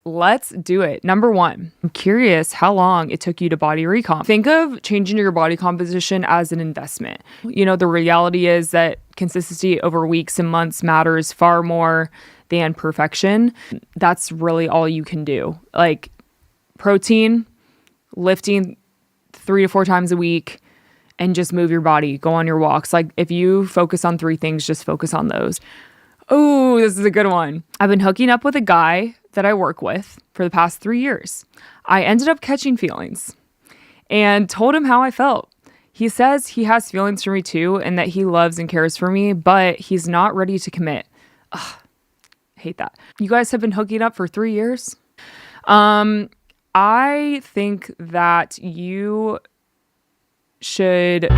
let's do it. Number one, I'm curious how long it took you to body recomp. Think of changing your body composition as an investment. The reality is that consistency over weeks and months matters far more than perfection. That's really all you can do. Like protein, lifting 3 to 4 times a week, and just move your body, go on your walks. Like if you focus on 3 things, just focus on those. Oh, this is a good one. I've been hooking up with a guy that I work with for the past 3 years. I ended up catching feelings and told him how I felt. He says he has feelings for me too and that he loves and cares for me, but he's not ready to commit. Ugh, hate that. You guys have been hooking up for 3 years? I think that you should...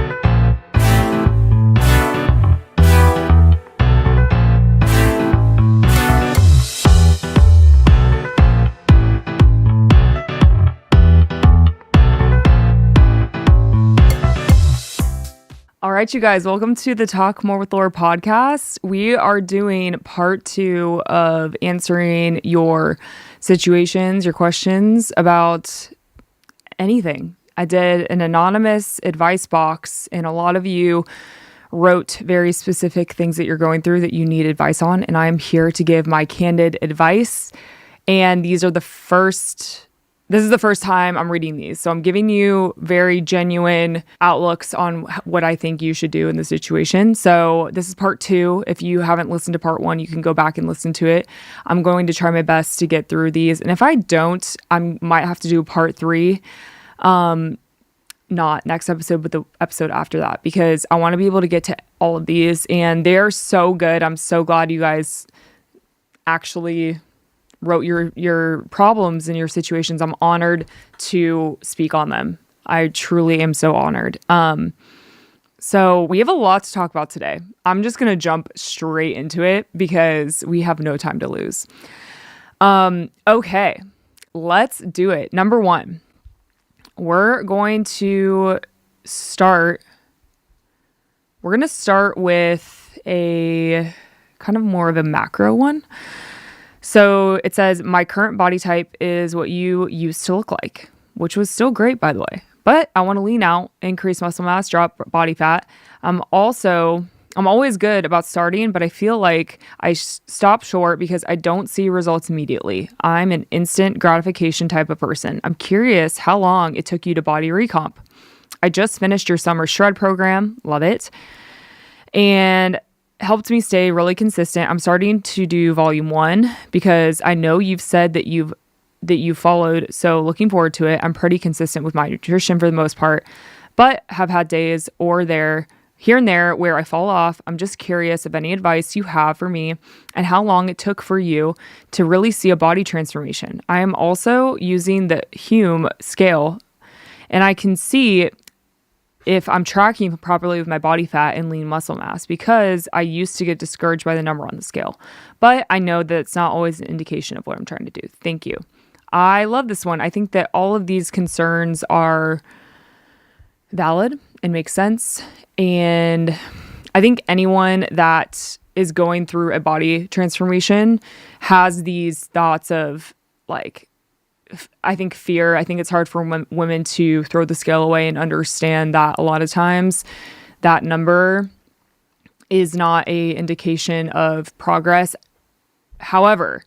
All right, you guys, welcome to the Talk More with Laura podcast. We are doing part 2 of answering your situations, your questions about anything. I did an anonymous advice box, and a lot of you wrote very specific things that you're going through that you need advice on, and I am here to give my candid advice. And this is the first time I'm reading these. So I'm giving you very genuine outlooks on what I think you should do in the situation. So this is part 2. If you haven't listened to part 1, you can go back and listen to it. I'm going to try my best to get through these. And if I don't, I might have to do part 3. Not next episode, but the episode after that, because I want to be able to get to all of these. And they're so good. I'm so glad you guys actually wrote your problems and your situations. I'm honored to speak on them. I truly am so honored. So we have a lot to talk about today. I'm just going to jump straight into it because we have no time to lose. Okay, let's do it. Number 1, we're going to start with a kind of more of a macro one. So it says, my current body type is what you used to look like, which was still great, by the way. But I want to lean out, increase muscle mass, drop body fat. I'm always good about starting, but I feel like I stop short because I don't see results immediately. I'm an instant gratification type of person. I'm curious how long it took you to body recomp. I just finished your summer shred program. Love it. And helped me stay really consistent. I'm starting to do volume 1 because I know you've said that you followed, so looking forward to it. I'm pretty consistent with my nutrition for the most part, but have had days here and there where I fall off. I'm just curious of any advice you have for me and how long it took for you to really see a body transformation. I am also using the Hume scale, and I can see if I'm tracking properly with my body fat and lean muscle mass, because I used to get discouraged by the number on the scale. But I know that it's not always an indication of what I'm trying to do. Thank you. I love this one. I think that all of these concerns are valid and make sense. And I think anyone that is going through a body transformation has these thoughts of I think fear. I think it's hard for women to throw the scale away and understand that a lot of times that number is not an indication of progress. However,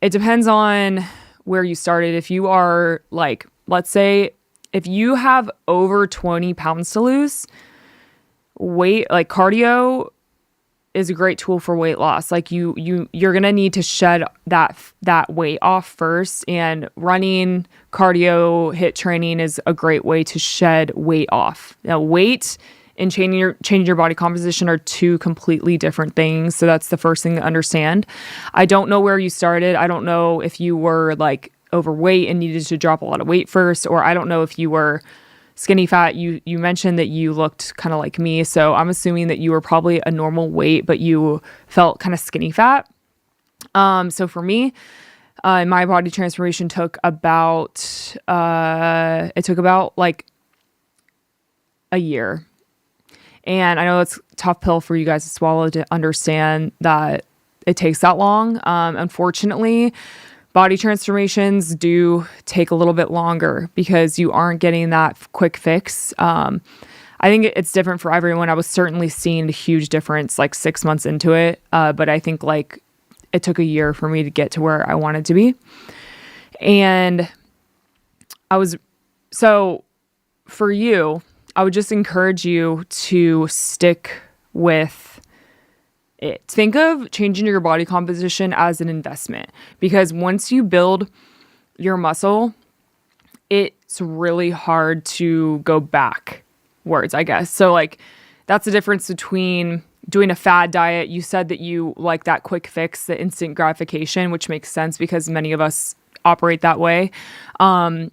it depends on where you started. If you are let's say if you have over 20 pounds to lose, cardio is a great tool for weight loss. You're going to need to shed that weight off first, and running, cardio, HIIT training is a great way to shed weight off. Now, weight and changing your body composition are 2 completely different things. So that's the first thing to understand. I don't know where you started. I don't know if you were overweight and needed to drop a lot of weight first, or I don't know if you were skinny fat. You mentioned that you looked kind of like me, so I'm assuming that you were probably a normal weight, but you felt kind of skinny fat. So for me, my body transformation took about a year, and I know it's a tough pill for you guys to swallow to understand that it takes that long. Unfortunately, body transformations do take a little bit longer because you aren't getting that quick fix. I think it's different for everyone. I was certainly seeing a huge difference like 6 months into it. But I think like it took a year for me to get to where I wanted to be. And so for you, I would just encourage you to stick with it. Think of changing your body composition as an investment, because once you build your muscle, it's really hard to go backwards, I guess. So like that's the difference between doing a fad diet. You said that you like that quick fix, the instant gratification, which makes sense because many of us operate that way. 9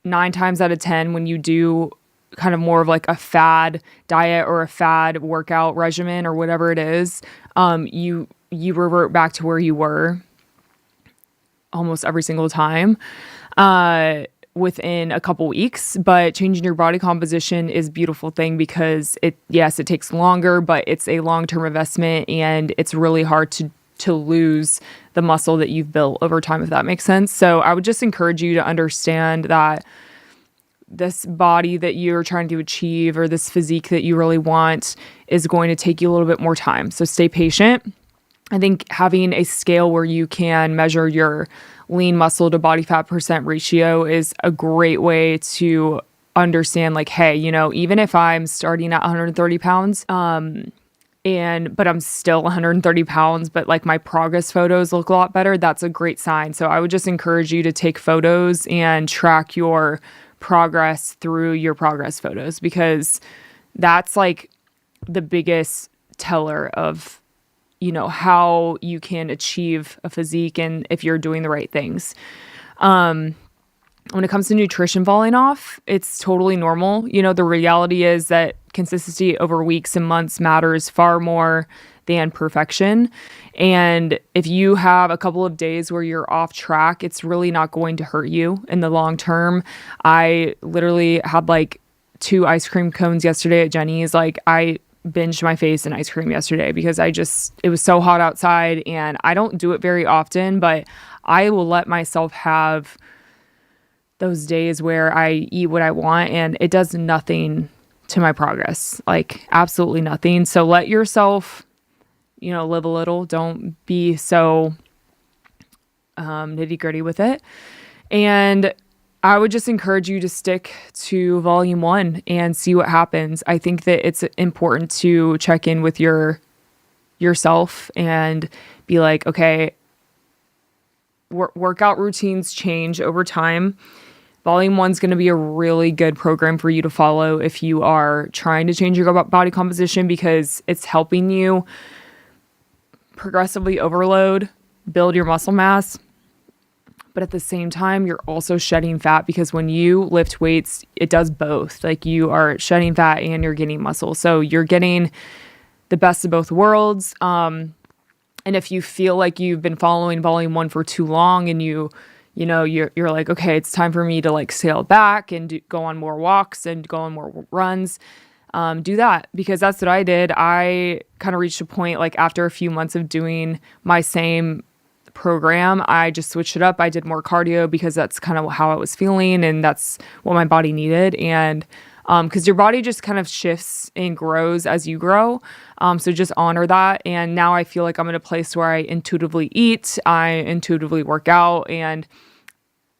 times out of 10, when you do kind of more of like a fad diet or a fad workout regimen or whatever it is, you revert back to where you were almost every single time within a couple weeks. But changing your body composition is a beautiful thing because it takes longer, but it's a long-term investment, and it's really hard to lose the muscle that you've built over time, if that makes sense. So I would just encourage you to understand that this body that you're trying to achieve, or this physique that you really want, is going to take you a little bit more time. So stay patient. I think having a scale where you can measure your lean muscle to body fat percent ratio is a great way to understand like, hey, even if I'm starting at 130 pounds, but I'm still 130 pounds, but like my progress photos look a lot better, that's a great sign. So I would just encourage you to take photos and track your progress through your progress photos, because that's like the biggest teller of how you can achieve a physique and if you're doing the right things. When it comes to nutrition falling off, it's totally normal. The reality is that consistency over weeks and months matters far more than perfection. And if you have a couple of days where you're off track, it's really not going to hurt you in the long term. I literally had like 2 ice cream cones yesterday at Jenny's. Like I binged my face in ice cream yesterday because it was so hot outside, and I don't do it very often, but I will let myself have those days where I eat what I want, and it does nothing to my progress, like absolutely nothing. So let yourself, live a little. Don't be so nitty gritty with it. And I would just encourage you to stick to volume 1 and see what happens. I think that it's important to check in with yourself and be like, okay, workout routines change over time. Volume 1 is going to be a really good program for you to follow if you are trying to change your body composition, because it's helping you progressively overload, build your muscle mass. But at the same time, you're also shedding fat, because when you lift weights, it does both. Like you are shedding fat and you're getting muscle. So you're getting the best of both worlds. And if you feel like you've been following volume 1 for too long and you're like, okay, it's time for me to like scale back and go on more walks and go on more runs, do that, because that's what I did. I kind of reached a point like after a few months of doing my same program, I just switched it up. I did more cardio because that's kind of how I was feeling and that's what my body needed. And because your body just kind of shifts and grows as you grow. So just honor that. And now I feel like I'm in a place where I intuitively eat, I intuitively work out,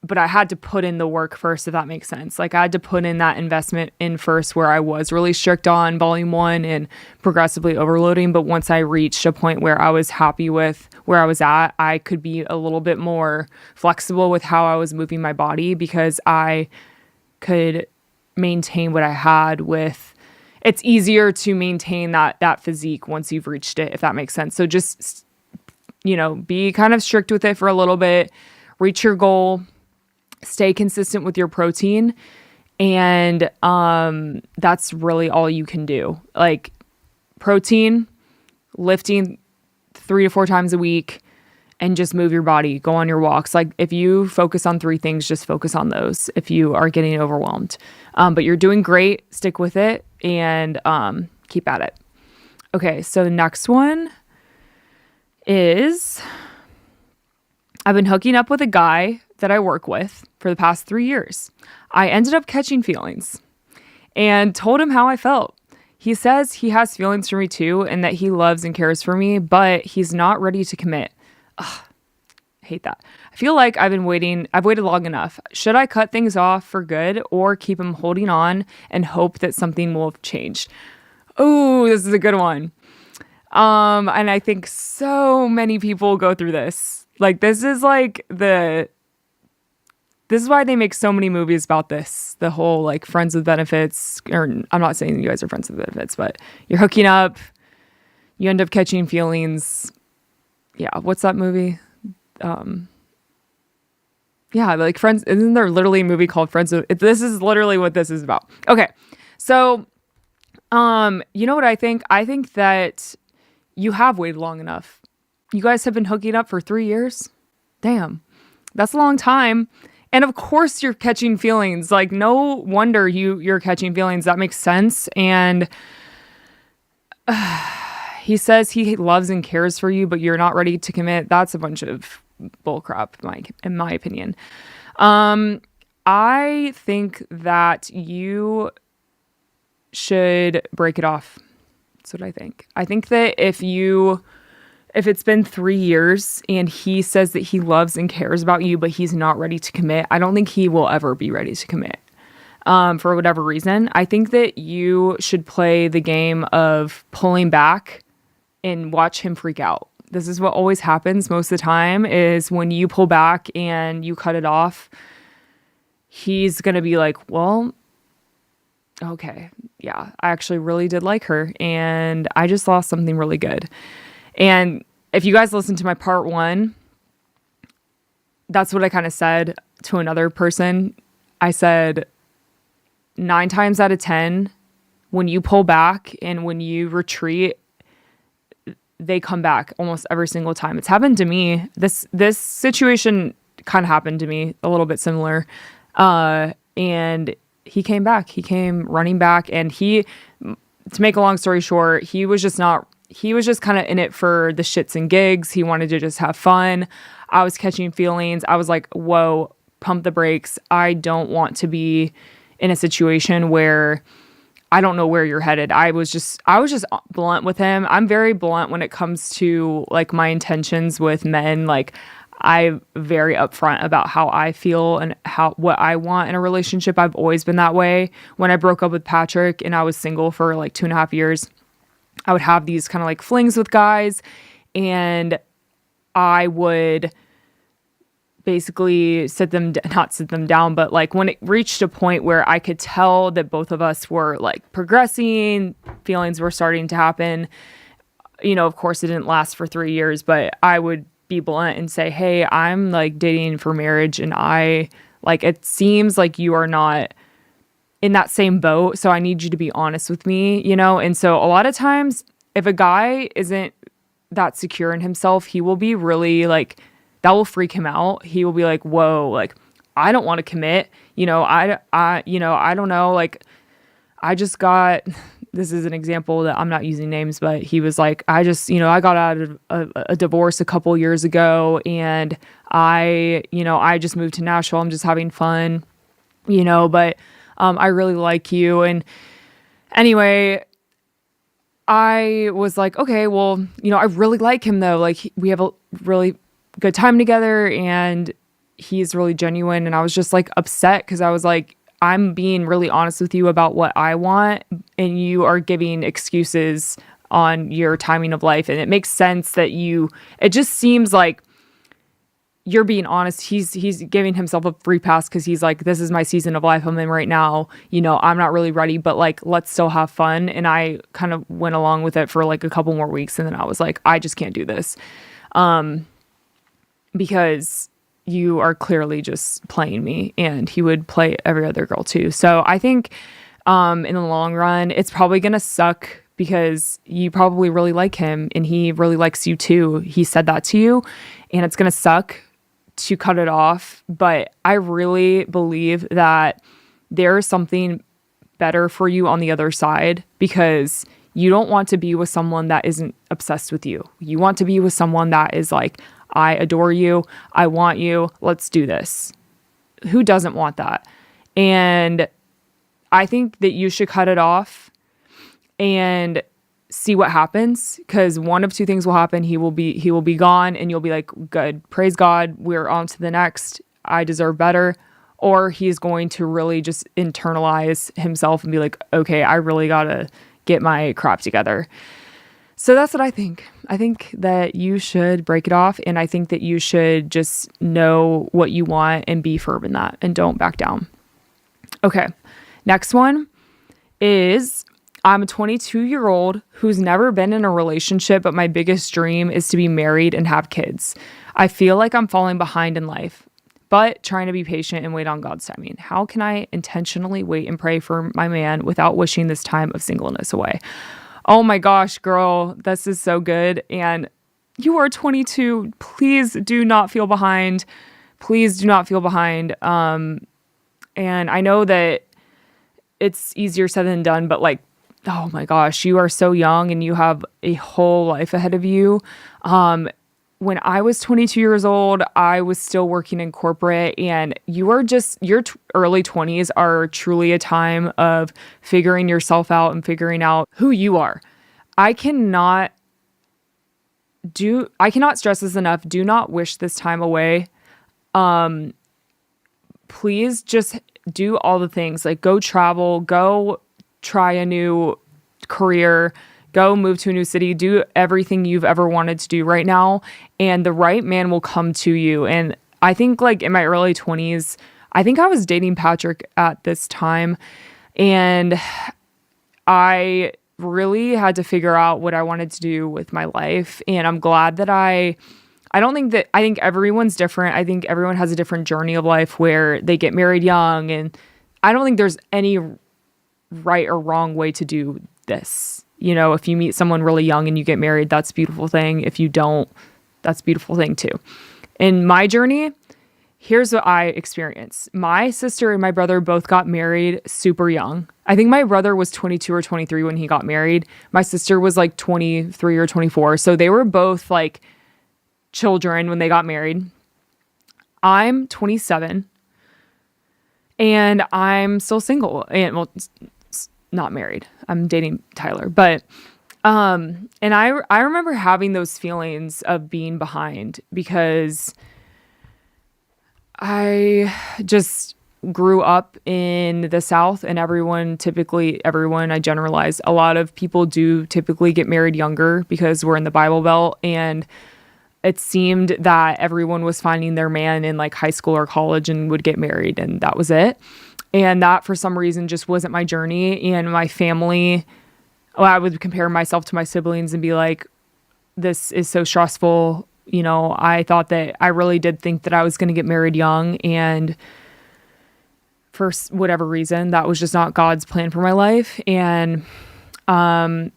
but I had to put in the work first, if that makes sense. Like I had to put in that investment in first, where I was really strict on volume 1 and progressively overloading. But once I reached a point where I was happy with where I was at, I could be a little bit more flexible with how I was moving my body, because I could maintain what I had with. It's easier to maintain that physique once you've reached it, if that makes sense. So just, be kind of strict with it for a little bit, reach your goal, stay consistent with your protein. And that's really all you can do. Like protein, lifting 3 to 4 times a week, and just move your body, go on your walks. Like if you focus on 3 things, just focus on those if you are getting overwhelmed. But you're doing great. Stick with it and keep at it. Okay, so the next one is I've been hooking up with a guy that I work with for the past 3 years. I ended up catching feelings and told him how I felt. He says he has feelings for me too and that he loves and cares for me, but he's not ready to commit. Ugh, hate that. I feel like I've waited long enough. Should I cut things off for good or keep him holding on and hope that something will change? Oh, this is a good one. And I think so many people go through this. Like, this is why they make so many movies about this. The whole like friends with benefits, or I'm not saying you guys are friends with benefits, but you're hooking up, you end up catching feelings. Yeah. What's that movie? Yeah, like Friends. Isn't there literally a movie called Friends with? This is literally what this is about. Okay. So, you know what I think? I think that you have waited long enough. You guys have been hooking up for 3 years. Damn. That's a long time. And of course you're catching feelings. Like, no wonder you're catching feelings. That makes sense. And he says he loves and cares for you, but you're not ready to commit. That's a bunch of bullcrap, in my opinion. I think that you should break it off. That's what I think. I think that if it's been 3 years and he says that he loves and cares about you, but he's not ready to commit, I don't think he will ever be ready to commit. For whatever reason, I think that you should play the game of pulling back and watch him freak out. This is what always happens most of the time, is when you pull back and you cut it off, he's going to be like, well, okay, yeah, I actually really did like her and I just lost something really good. And if you guys listen to my part 1, that's what I kind of said to another person. I said 9 times out of 10, when you pull back and when you retreat, they come back almost every single time. It's happened to me. This situation kind of happened to me, a little bit similar. And he came back. He came running back, and to make a long story short, he was just kind of in it for the shits and gigs. He wanted to just have fun. I was catching feelings. I was like, whoa, pump the brakes. I don't want to be in a situation where I don't know where you're headed. I was just blunt with him. I'm very blunt when it comes to like my intentions with men. Like, I'm very upfront about how I feel and what I want in a relationship. I've always been that way. When I broke up with Patrick and I was single for like 2.5 years, I would have these kind of like flings with guys, and I would basically not sit them down, but like when it reached a point where I could tell that both of us were like progressing, feelings were starting to happen. You know, of course it didn't last for 3 years, but I would be blunt and say, hey, I'm like dating for marriage, and it seems like you are not in that same boat. So I need you to be honest with me, you know? And so a lot of times if a guy isn't that secure in himself, he will be really like, that will freak him out. He will be like, whoa, like, I don't want to commit. You know, I don't know. Like, I just got, this is an example that I'm not using names, but he was like, I got out of a divorce a couple years ago, and I just moved to Nashville. I'm just having fun, but I really like you. And anyway, I was like, okay, well, I really like him though. Like, we have a really good time together and he's really genuine. And I was just like upset because I was like, I'm being really honest with you about what I want, and you are giving excuses on your timing of life. And it makes sense that it just seems like you're being honest. He's giving himself a free pass because he's like, this is my season of life I'm in right now. I'm not really ready, but like, let's still have fun. And I kind of went along with it for like a couple more weeks. And then I was like, I just can't do this. Because you are clearly just playing me, and he would play every other girl too. So I think, in the long run, it's probably going to suck because you probably really like him and he really likes you too. He said that to you, and it's going to suck to cut it off. But I really believe that there's something better for you on the other side, because you don't want to be with someone that isn't obsessed with you. You want to be with someone that is like, I adore you. I want you. Let's do this. Who doesn't want that? And I think that you should cut it off and see what happens, because one of two things will happen. He will be gone, and you'll be like, good, praise God, we're on to the next. I deserve better. Or he's going to really just internalize himself and be like, okay, I really gotta get my crap together. So that's what I think. I think that you should break it off, and I think that you should just know what you want and be firm in that and don't back down. Okay, next one is, I'm a 22-year-old who's never been in a relationship, but my biggest dream is to be married and have kids. I feel like I'm falling behind in life, but trying to be patient and wait on God's timing. How can I intentionally wait and pray for my man without wishing this time of singleness away? Oh my gosh, girl, this is so good. And you are 22. Please do not feel behind. Please do not feel behind. And I know that it's easier said than done, but like, oh my gosh, you are so young and you have a whole life ahead of you. When I was 22 years old, I was still working in corporate, and your early 20s are truly a time of figuring yourself out and figuring out who you are. I cannot stress this enough. Do not wish this time away. Please just do all the things, like go travel, go try a new career, go move to a new city, do everything you've ever wanted to do right now, and the right man will come to you. And I think like in my early 20s, I think I was dating Patrick at this time, and I really had to figure out what I wanted to do with my life. And I'm glad that I think everyone's different. I think everyone has a different journey of life where they get married young, and I don't think there's any right or wrong way to do this. You know, if you meet someone really young and you get married, that's a beautiful thing. If you don't, that's a beautiful thing too. In my journey, here's what I experienced. My sister and my brother both got married super young. I think my brother was 22 or 23 when he got married. My sister was like 23 or 24. So they were both like children when they got married. I'm 27 and I'm still single, and well, not married. I'm dating Tyler, but and I remember having those feelings of being behind, because I just grew up in the South, and everyone, I generalize, a lot of people do typically get married younger because we're in the Bible Belt, and it seemed that everyone was finding their man in like high school or college and would get married, and that was it. And that for some reason just wasn't my journey. And my family, I would compare myself to my siblings and be like, this is so stressful. You know, I really did think that I was going to get married young, and for whatever reason, that was just not God's plan for my life. And I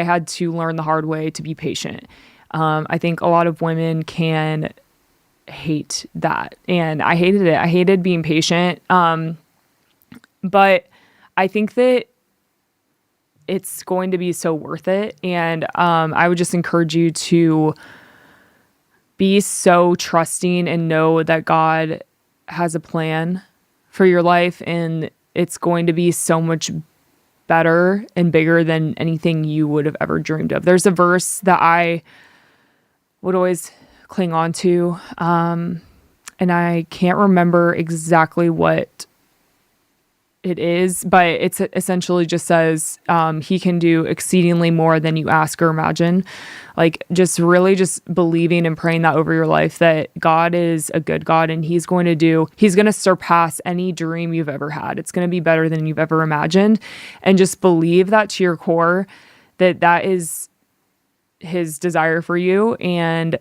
had to learn the hard way to be patient. I think a lot of women can hate that, and I hated it. I hated being patient. But I think that it's going to be so worth it. And I would just encourage you to be so trusting and know that God has a plan for your life, and it's going to be so much better and bigger than anything you would have ever dreamed of. There's a verse that I would always cling on to, and I can't remember exactly what it is, but it's essentially just says he can do exceedingly more than you ask or imagine. Like, just really just believing and praying that over your life, that God is a good God, and he's going to surpass any dream you've ever had. It's going to be better than you've ever imagined. And just believe that to your core, that is his desire for you, and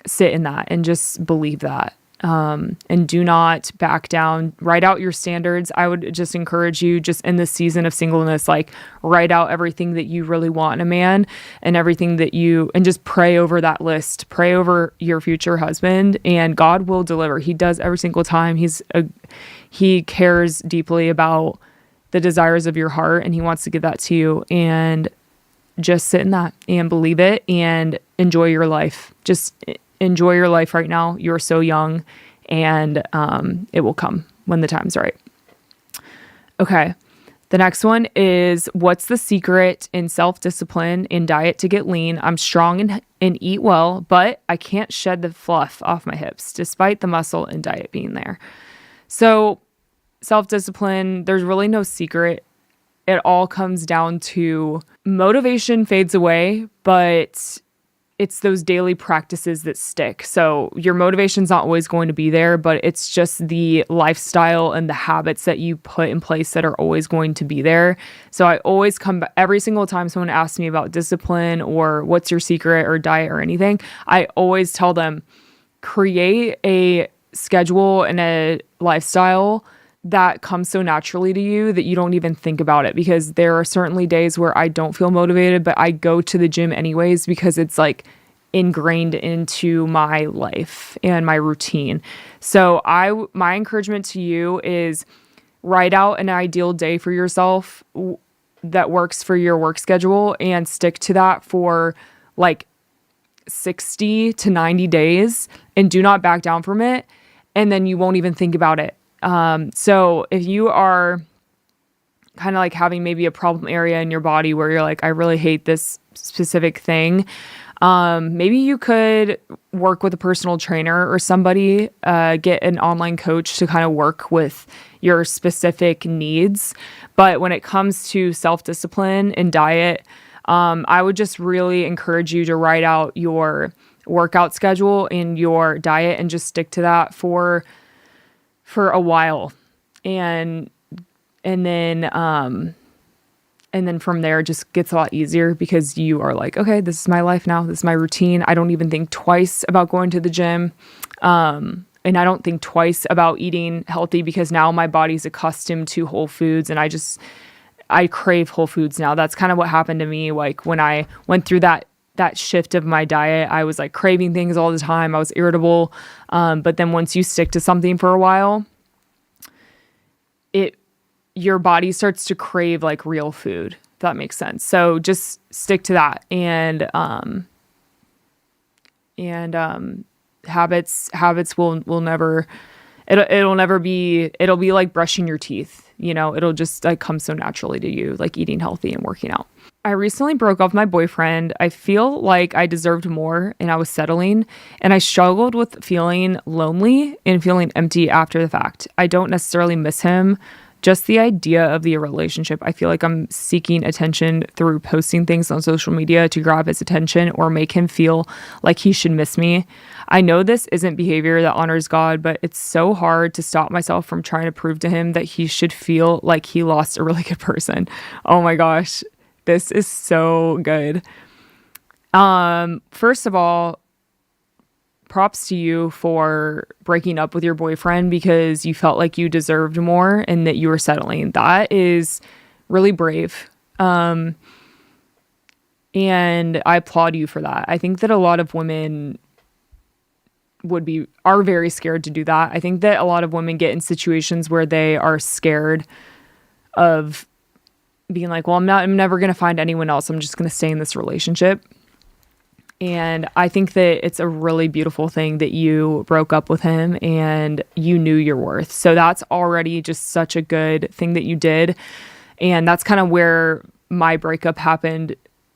sit in that and just believe that. And do not back down. Write out your standards. I would just encourage you, just in this season of singleness, like write out everything that you really want in a man, and and just pray over that list. Pray over your future husband, and God will deliver. He does every single time. He cares deeply about the desires of your heart, and he wants to give that to you. And just sit in that and believe it and enjoy your life. Just enjoy your life right now. You're so young, and it will come when the time's right. Okay. The next one is, what's the secret in self-discipline in diet to get lean? I'm strong and eat well, but I can't shed the fluff off my hips despite the muscle and diet being there. So self-discipline, there's really no secret. It all comes down to motivation fades away, but it's those daily practices that stick. So your motivation's not always going to be there, but it's just the lifestyle and the habits that you put in place that are always going to be there. So I always come back every single time someone asks me about discipline or what's your secret or diet or anything, I always tell them, create a schedule and a lifestyle that comes so naturally to you that you don't even think about it, because there are certainly days where I don't feel motivated, but I go to the gym anyways because it's like ingrained into my life and my routine. So my encouragement to you is write out an ideal day for yourself that works for your work schedule and stick to that for like 60 to 90 days and do not back down from it. And then you won't even think about it. So if you are kind of like having maybe a problem area in your body where you're like, I really hate this specific thing, maybe you could work with a personal trainer or somebody, get an online coach to kind of work with your specific needs. But when it comes to self-discipline and diet, I would just really encourage you to write out your workout schedule and your diet and just stick to that for a while. And then from there it just gets a lot easier because you are like, okay, this is my life now. This is my routine. I don't even think twice about going to the gym. And I don't think twice about eating healthy because now my body's accustomed to whole foods and I crave whole foods now. That's kind of what happened to me. Like when I went through that shift of my diet, I was like craving things all the time. I was irritable. But then once you stick to something for a while, your body starts to crave like real food, if that makes sense. So just stick to that. And habits will never, it'll be like brushing your teeth, it'll just like come so naturally to you, like eating healthy and working out. I recently broke up with my boyfriend. I feel like I deserved more and I was settling, and I struggled with feeling lonely and feeling empty after the fact. I don't necessarily miss him, just the idea of the relationship. I feel like I'm seeking attention through posting things on social media to grab his attention or make him feel like he should miss me. I know this isn't behavior that honors God, but it's so hard to stop myself from trying to prove to him that he should feel like he lost a really good person. Oh my gosh. This is so good. First of all, props to you for breaking up with your boyfriend because you felt like you deserved more and that you were settling. That is really brave. And I applaud you for that. I think that a lot of women are very scared to do that. I think that a lot of women get in situations where they are scared of being like, well, I'm never going to find anyone else. I'm just going to stay in this relationship. And I think that it's a really beautiful thing that you broke up with him and you knew your worth. So that's already just such a good thing that you did. And that's kind of where my breakup happened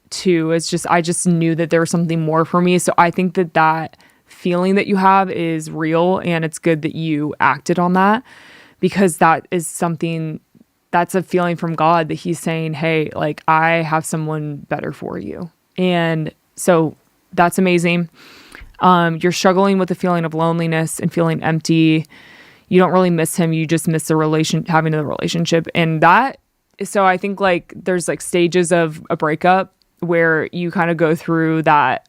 too. It's just, I just knew that there was something more for me. So I think that feeling that you have is real, and it's good that you acted on that, because that is something that's a feeling from God that he's saying, hey, like I have someone better for you. And so that's amazing. You're struggling with the feeling of loneliness and feeling empty. You don't really miss him. You just miss having the relationship. And so I think like there's like stages of a breakup where you kind of go through that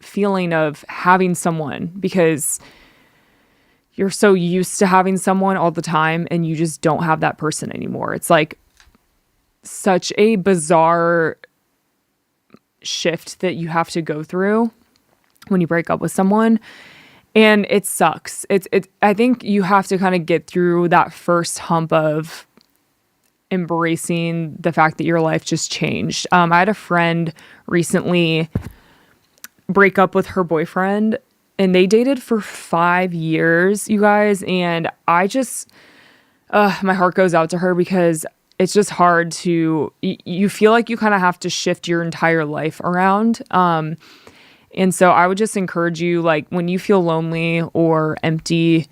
feeling of having someone because you're so used to having someone all the time and you just don't have that person anymore. It's like such a bizarre shift that you have to go through when you break up with someone, and it sucks. I think you have to kind of get through that first hump of embracing the fact that your life just changed. I had a friend recently break up with her boyfriend and they dated for 5 years, you guys. And I just, my heart goes out to her because it's just hard to, you feel like you kind of have to shift your entire life around. And so I would just encourage you, like when you feel lonely or empty,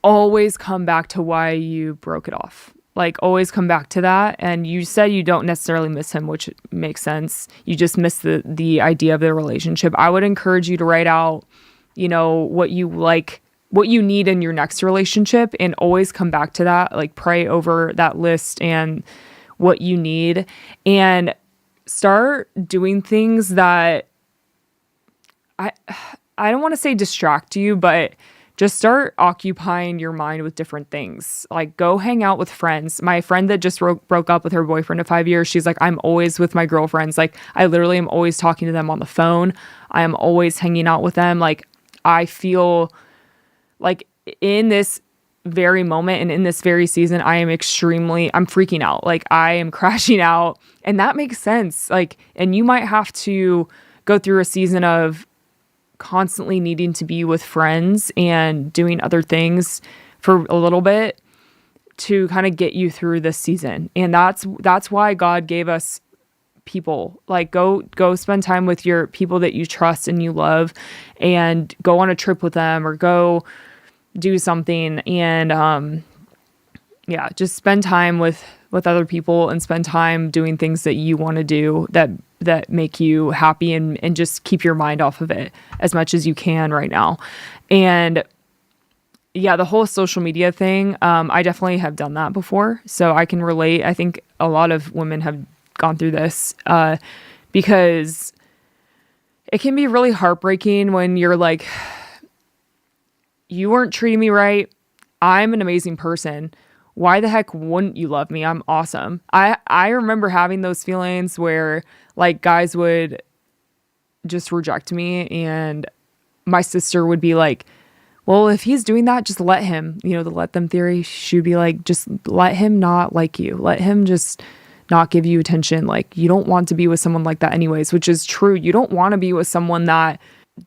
always come back to why you broke it off. Like always come back to that. And you said you don't necessarily miss him, which makes sense. You just miss the idea of the relationship. I would encourage you to write out, what you like, what you need in your next relationship, and always come back to that. Like pray over that list and what you need, and start doing things that I don't want to say distract you, but just start occupying your mind with different things. Like go hang out with friends. My friend that just broke up with her boyfriend of 5 years, she's like, I'm always with my girlfriends. Like I literally am always talking to them on the phone. I am always hanging out with them. Like I feel like in this very moment and in this very season, I'm freaking out. Like I am crashing out, and that makes sense. Like, and you might have to go through a season of constantly needing to be with friends and doing other things for a little bit to kind of get you through this season. And that's why God gave us people. Like go spend time with your people that you trust and you love, and go on a trip with them or go do something. And just spend time with other people and spend time doing things that you want to do that make you happy, and just keep your mind off of it as much as you can right now. And yeah, the whole social media thing, I definitely have done that before, so I can relate. I think a lot of women have gone through this, because it can be really heartbreaking when you're like, you weren't treating me right. I'm an amazing person. Why the heck wouldn't you love me? I'm awesome. I remember having those feelings where like guys would just reject me, and my sister would be like, well, if he's doing that, just let him, the let them theory. She'd be like, just let him not like you. Let him just not give you attention. Like you don't want to be with someone like that anyways, which is true. You don't want to be with someone that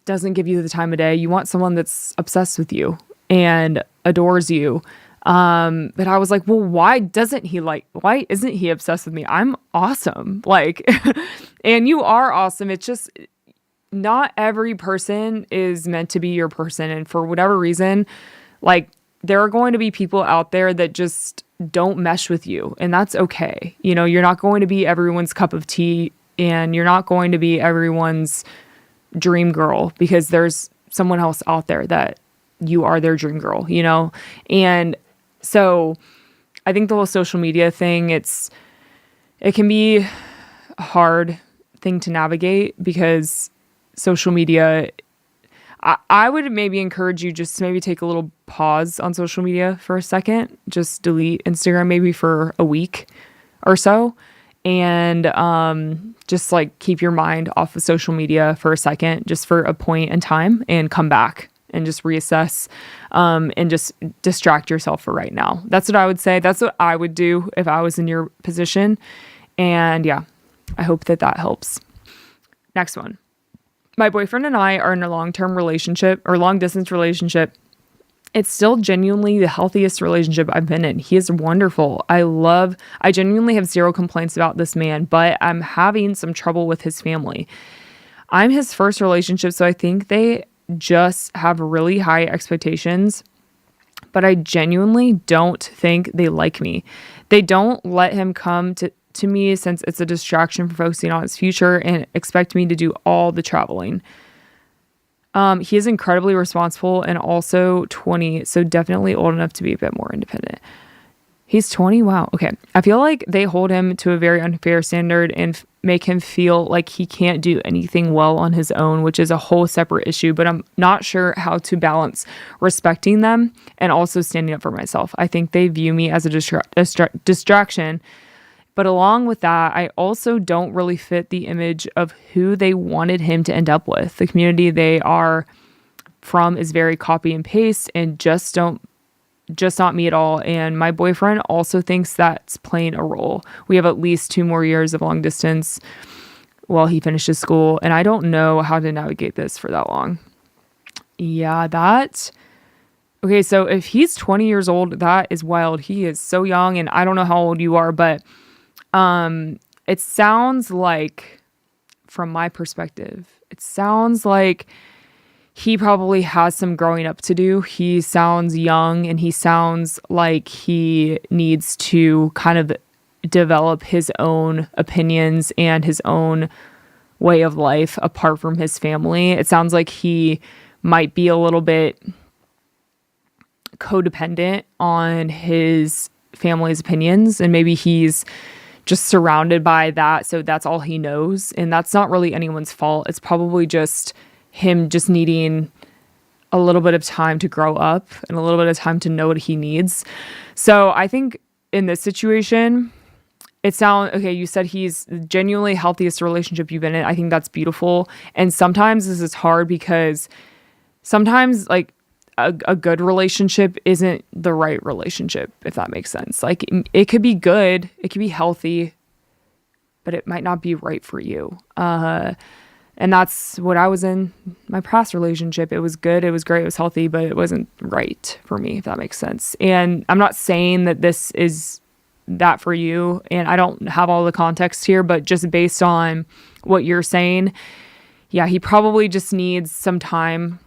doesn't give you the time of day. You want someone that's obsessed with you and adores you. But I was like, well, why isn't he obsessed with me? I'm awesome. Like, and you are awesome. It's just not every person is meant to be your person. And for whatever reason, like there are going to be people out there that just don't mesh with you, and that's okay. You're not going to be everyone's cup of tea, and you're not going to be everyone's dream girl, because there's someone else out there that you are their dream girl, And so I think the whole social media thing, it can be a hard thing to navigate, because social media, I would maybe encourage you just to maybe take a little pause on social media for a second. Just delete Instagram maybe for a week or so, and just like keep your mind off of social media for a second, just for a point in time, and come back and just reassess, and just distract yourself for right now. That's what I would say. That's what I would do if I was in your position. And yeah, I hope that helps. Next one. My boyfriend and I are in a long-term relationship, or long-distance relationship. It's still genuinely the healthiest relationship I've been in. He is wonderful. I genuinely have zero complaints about this man, but I'm having some trouble with his family. I'm his first relationship, so I think they just have really high expectations, but I genuinely don't think they like me. They don't let him come to me, since it's a distraction from focusing on his future, and expect me to do all the traveling. He is incredibly responsible and also 20, so definitely old enough to be a bit more independent. He's 20? Wow. Okay. I feel like they hold him to a very unfair standard and make him feel like he can't do anything well on his own, which is a whole separate issue, but I'm not sure how to balance respecting them and also standing up for myself. I think they view me as a distraction. But along with that, I also don't really fit the image of who they wanted him to end up with. The community they are from is very copy and paste, and just not me at all. And my boyfriend also thinks that's playing a role. We have at least 2 more years of long distance. while he finishes school. And I don't know how to navigate this for that long. Yeah, okay, so if he's 20 years old, that is wild. He is so young, and I don't know how old you are, but it sounds like, from my perspective, it sounds like he probably has some growing up to do. He sounds young, and he sounds like he needs to kind of develop his own opinions and his own way of life apart from his family. It sounds like he might be a little bit codependent on his family's opinions, and maybe he's just surrounded by that, so that's all he knows, and that's not really anyone's fault. It's probably just him just needing a little bit of time to grow up and a little bit of time to know what he needs. So I think in this situation, okay, you said he's the genuinely healthiest relationship you've been in. I think that's beautiful. And sometimes this is hard because sometimes like a good relationship isn't the right relationship, if that makes sense. Like it could be good, it could be healthy, but it might not be right for you. And that's what I was in my past relationship. It was good, it was great, it was healthy, but it wasn't right for me, if that makes sense. And I'm not saying that this is that for you, and I don't have all the context here, but just based on what you're saying, yeah, he probably just needs some time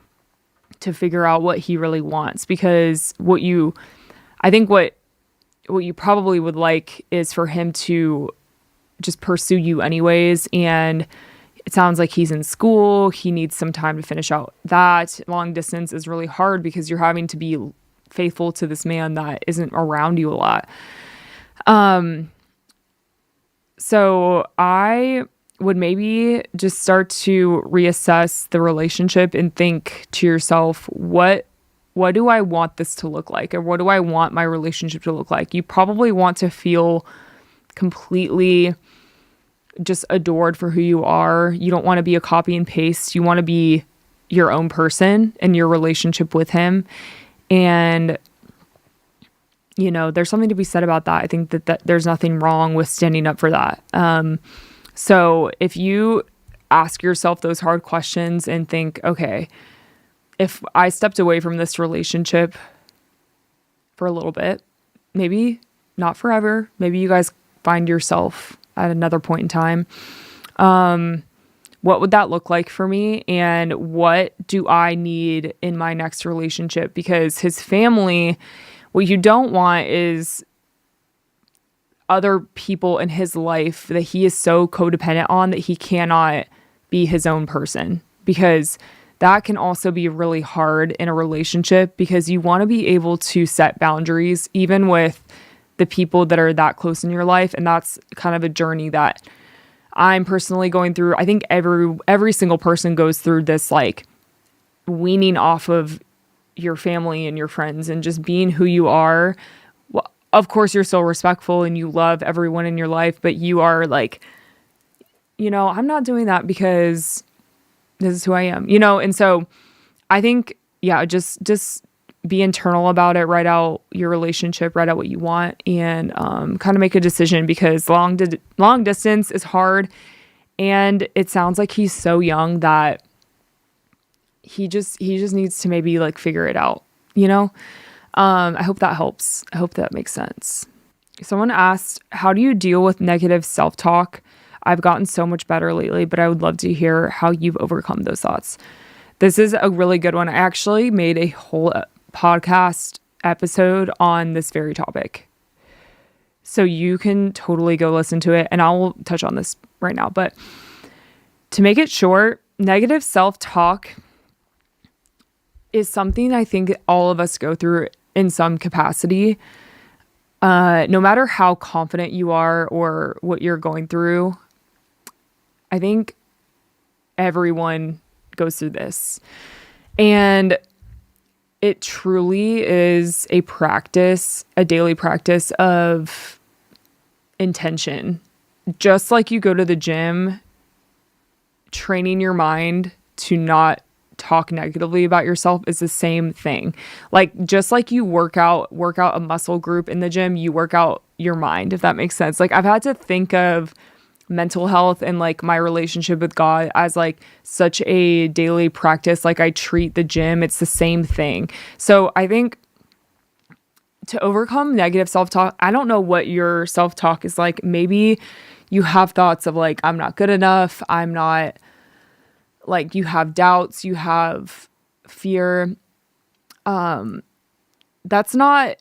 to figure out what he really wants, because I think what you probably would like is for him to just pursue you anyways. And it sounds like he's in school. He needs some time to finish out that. Long distance is really hard because you're having to be faithful to this man that isn't around you a lot. So I would maybe just start to reassess the relationship and think to yourself, what do I want this to look like? Or what do I want my relationship to look like? You probably want to feel completely just adored for who you are. You don't want to be a copy and paste. You want to be your own person in your relationship with him. And there's something to be said about that. I think that there's nothing wrong with standing up for that. So if you ask yourself those hard questions and think, okay, if I stepped away from this relationship for a little bit, maybe not forever, maybe you guys find yourself at another point in time, what would that look like for me? And what do I need in my next relationship? Because his family, what you don't want is other people in his life that he is so codependent on that he cannot be his own person, because that can also be really hard in a relationship, because you want to be able to set boundaries even with the people that are that close in your life. And that's kind of a journey that I'm personally going through. I think every single person goes through this, like, weaning off of your family and your friends and just being who you are. Well, of course, you're still respectful and you love everyone in your life, but you are like, I'm not doing that because this is who I am, And so I think, yeah, just be internal about it, write out your relationship, write out what you want, and kind of make a decision, because long distance is hard. And it sounds like he's so young that he just needs to maybe like figure it out, I hope that helps. I hope that makes sense. Someone asked, how do you deal with negative self-talk? I've gotten so much better lately, but I would love to hear how you've overcome those thoughts. This is a really good one. I actually made a whole podcast episode on this very topic, so you can totally go listen to it, and I'll touch on this right now. But to make it short, negative self-talk is something I think all of us go through in some capacity. No matter how confident you are or what you're going through, I think everyone goes through this. And it truly is a practice, a daily practice of intention. Just like you go to the gym, training your mind to not talk negatively about yourself is the same thing. Like, just like you work out a muscle group in the gym, you work out your mind, if that makes sense. Like, I've had to think of mental health and like my relationship with God as like such a daily practice. Like I treat the gym, it's the same thing. So I think to overcome negative self-talk, I don't know what your self-talk is like. Maybe you have thoughts of like, I'm not good enough. I'm not, like, you have doubts, you have fear. That's not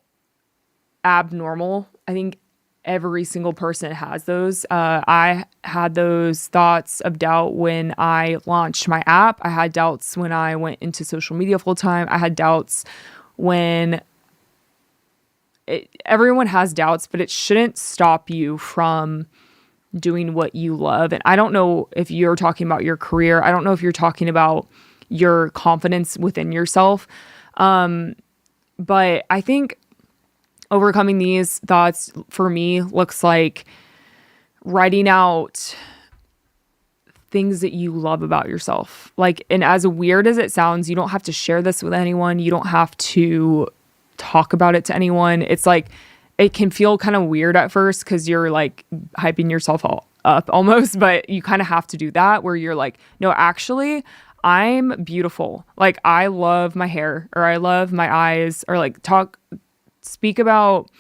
abnormal. I think every single person has those. I had those thoughts of doubt when I launched my app. I had doubts when I went into social media full time. I had doubts when everyone has doubts, but it shouldn't stop you from doing what you love. And I don't know if you're talking about your career. I don't know if you're talking about your confidence within yourself. But I think overcoming these thoughts for me looks like writing out things that you love about yourself. Like, and as weird as it sounds, you don't have to share this with anyone. You don't have to talk about it to anyone. It's like, it can feel kind of weird at first because you're like hyping yourself all up almost, but you kind of have to do that where you're like, no, actually, I'm beautiful. Like, I love my hair, or I love my eyes, or like speak about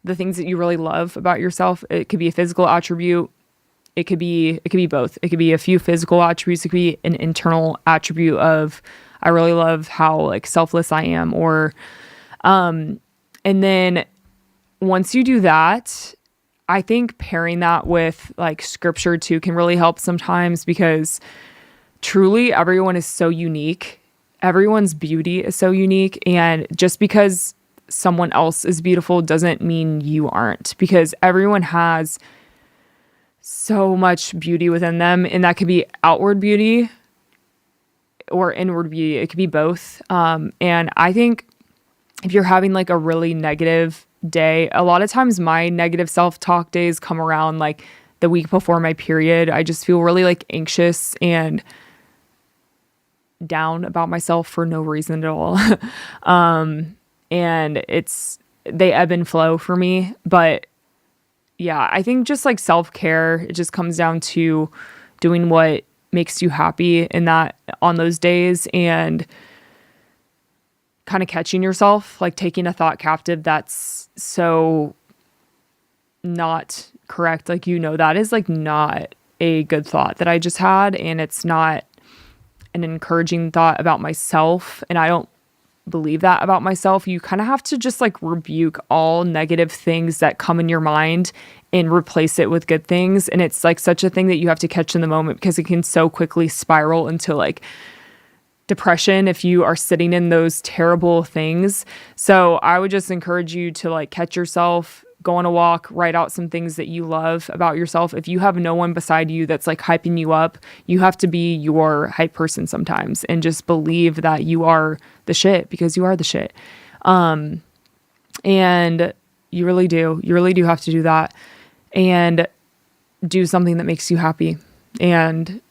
the things that you really love about yourself. It could be a physical attribute. It could be both. It could be a few physical attributes. It could be an internal attribute of, I really love how like selfless I am, or, and then once you do that, I think pairing that with like scripture too can really help sometimes, because truly everyone is so unique. Everyone's beauty is so unique. And just because someone else is beautiful doesn't mean you aren't, because everyone has so much beauty within them. And that could be outward beauty or inward beauty. It could be both. And I think if you're having like a really negative day, a lot of times my negative self-talk days come around like the week before my period. I just feel really like anxious and down about myself for no reason at all. And they ebb and flow for me. But yeah, I think just like self-care, it just comes down to doing what makes you happy in that on those days, and kind of catching yourself, like taking a thought captive that's so not correct. Like, that is like not a good thought that I just had, and it's not an encouraging thought about myself. And I don't believe that about myself. You kind of have to just like rebuke all negative things that come in your mind and replace it with good things. And it's like such a thing that you have to catch in the moment, because it can so quickly spiral into like depression if you are sitting in those terrible things. So I would just encourage you to like catch yourself, go on a walk, write out some things that you love about yourself. If you have no one beside you that's like hyping you up, you have to be your hype person sometimes, and just believe that you are the shit, because you are the shit. And you really do have to do that, and do something that makes you happy, and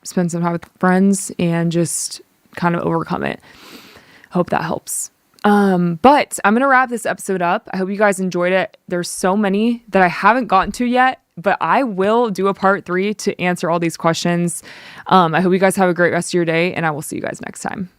spend some time with friends, and just kind of overcome it. Hope that helps. But I'm going to wrap this episode up. I hope you guys enjoyed it. There's so many that I haven't gotten to yet, but I will do a part 3 to answer all these questions. I hope you guys have a great rest of your day, and I will see you guys next time.